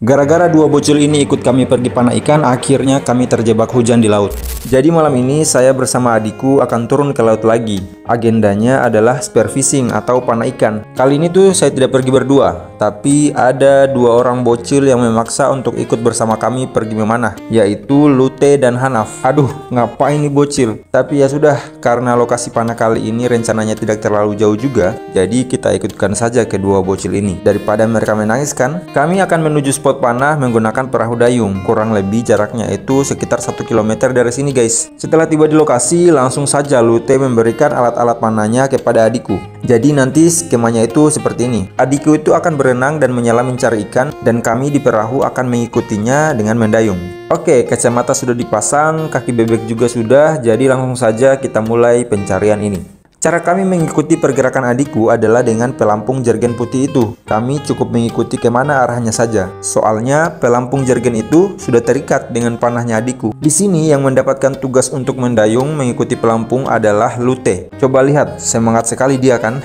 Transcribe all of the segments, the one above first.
Gara-gara dua bocil ini ikut kami pergi panah ikan, akhirnya kami terjebak hujan di laut. Jadi malam ini saya bersama adikku akan turun ke laut lagi. Agendanya adalah spear fishing atau panah ikan. Kali ini tuh saya tidak pergi berdua, tapi ada dua orang bocil yang memaksa untuk ikut bersama kami pergi memanah, yaitu Lute dan Hanaf. Aduh, ngapain nih bocil? Tapi ya sudah, karena lokasi panah kali ini rencananya tidak terlalu jauh juga, jadi kita ikutkan saja kedua bocil ini. Daripada mereka menangis kan, kami akan menuju spot panah menggunakan perahu dayung. Kurang lebih jaraknya itu sekitar 1 km dari sini guys. Setelah tiba di lokasi, langsung saja Lute memberikan alat-alat panahnya kepada adikku. Jadi nanti skemanya itu seperti ini. Adikku itu akan berenang dan menyelam mencari ikan, dan kami di perahu akan mengikutinya dengan mendayung. Oke, kacamata sudah dipasang, kaki bebek juga sudah, jadi langsung saja kita mulai pencarian ini. Cara kami mengikuti pergerakan adikku adalah dengan pelampung jergen putih itu. Kami cukup mengikuti kemana arahnya saja. Soalnya pelampung jergen itu sudah terikat dengan panahnya adikku. Di sini yang mendapatkan tugas untuk mendayung mengikuti pelampung adalah Lute. Coba lihat, semangat sekali dia kan?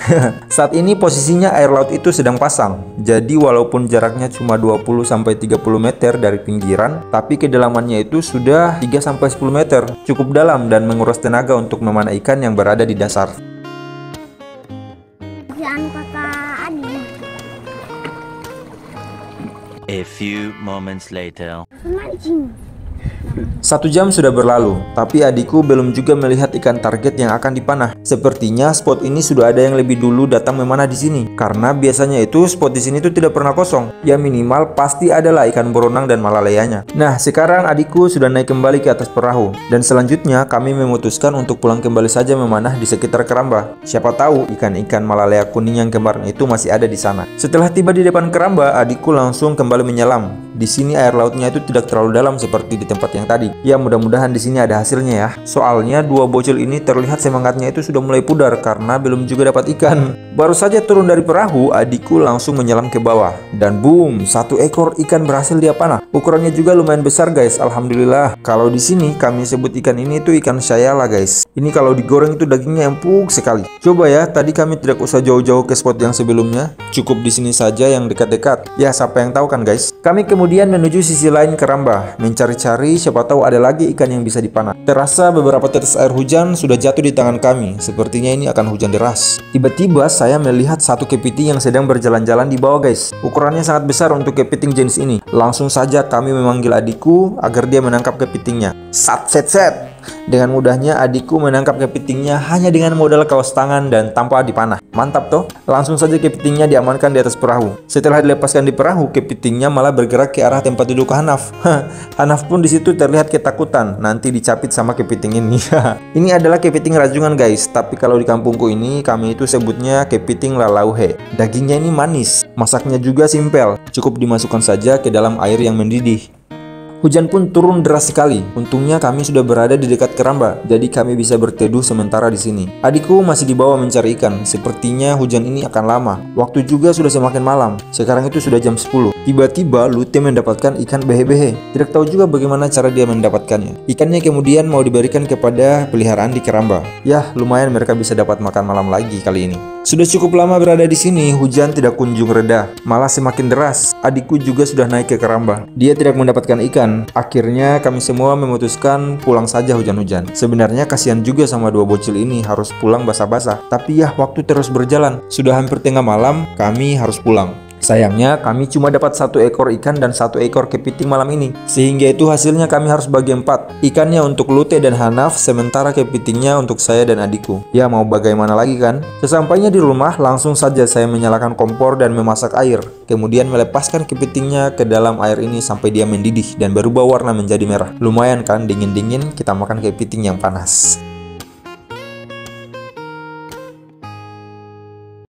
Saat ini posisinya air laut itu sedang pasang. Jadi walaupun jaraknya cuma 20-30 meter dari pinggiran, tapi kedalamannya itu sudah 3-10 meter. Cukup dalam dan menguras tenaga untuk memanah ikan yang berada di dasar. A few moments later. 1 jam sudah berlalu, tapi adikku belum juga melihat ikan target yang akan dipanah. Sepertinya spot ini sudah ada yang lebih dulu datang memanah di sini, karena biasanya itu spot di sini tuh tidak pernah kosong. Ya minimal pasti adalah ikan boronang dan malaleyanya. Nah, sekarang adikku sudah naik kembali ke atas perahu, dan selanjutnya kami memutuskan untuk pulang kembali saja memanah di sekitar keramba. Siapa tahu ikan-ikan malaleya kuning yang kemarin itu masih ada di sana. Setelah tiba di depan keramba, adikku langsung kembali menyelam. Di sini air lautnya itu tidak terlalu dalam seperti di tempat yang tadi. Ya mudah-mudahan di sini ada hasilnya ya. Soalnya dua bocil ini terlihat semangatnya itu sudah mulai pudar karena belum juga dapat ikan. Baru saja turun dari perahu, adikku langsung menyelam ke bawah. Dan boom, 1 ekor ikan berhasil dia panah. Ukurannya juga lumayan besar guys, alhamdulillah. Kalau di sini kami sebut ikan ini tuh ikan syayala guys. Ini kalau digoreng itu dagingnya empuk sekali. Coba ya, tadi kami tidak usah jauh-jauh ke spot yang sebelumnya. Cukup di sini saja yang dekat-dekat. Ya siapa yang tahu kan guys. Kami kemudian menuju sisi lain keramba, mencari-cari siapa tahu ada lagi ikan yang bisa dipanah. Terasa beberapa tetes air hujan sudah jatuh di tangan kami. Sepertinya ini akan hujan deras. Tiba-tiba saya melihat satu kepiting yang sedang berjalan-jalan di bawah guys. Ukurannya sangat besar untuk kepiting jenis ini. Langsung saja kami memanggil adikku agar dia menangkap kepitingnya. Set. Dengan mudahnya adikku menangkap kepitingnya hanya dengan modal kaos tangan dan tanpa dipanah. Mantap toh? Langsung saja kepitingnya diamankan di atas perahu. Setelah dilepaskan di perahu, kepitingnya malah bergerak ke arah tempat duduk Hanaf. Hanaf pun di situ terlihat ketakutan nanti dicapit sama kepiting ini. Ini adalah kepiting rajungan guys, tapi kalau di kampungku ini kami itu sebutnya kepiting lalauhe. Dagingnya ini manis, masaknya juga simpel. Cukup dimasukkan saja ke dalam air yang mendidih. Hujan pun turun deras sekali. Untungnya kami sudah berada di dekat keramba, jadi kami bisa berteduh sementara di sini. Adikku masih di bawah mencari ikan. Sepertinya hujan ini akan lama. Waktu juga sudah semakin malam. Sekarang itu sudah jam 10. Tiba-tiba Lute mendapatkan ikan behe-behe. Tidak tahu juga bagaimana cara dia mendapatkannya. Ikannya kemudian mau diberikan kepada peliharaan di keramba. Yah, lumayan mereka bisa dapat makan malam lagi kali ini. Sudah cukup lama berada di sini, hujan tidak kunjung reda, malah semakin deras. Adikku juga sudah naik ke keramba. Dia tidak mendapatkan ikan. Akhirnya kami semua memutuskan pulang saja hujan-hujan. Sebenarnya kasihan juga sama dua bocil ini harus pulang basah-basah. Tapi ya waktu terus berjalan. Sudah hampir tengah malam, kami harus pulang. Sayangnya kami cuma dapat 1 ekor ikan dan 1 ekor kepiting malam ini. Sehingga itu hasilnya kami harus bagi 4. Ikannya untuk Lute dan Hanaf, sementara kepitingnya untuk saya dan adikku. Ya mau bagaimana lagi kan? Sesampainya di rumah, langsung saja saya menyalakan kompor dan memasak air. Kemudian melepaskan kepitingnya ke dalam air ini sampai dia mendidih dan berubah warna menjadi merah. Lumayan kan, dingin-dingin kita makan kepiting yang panas.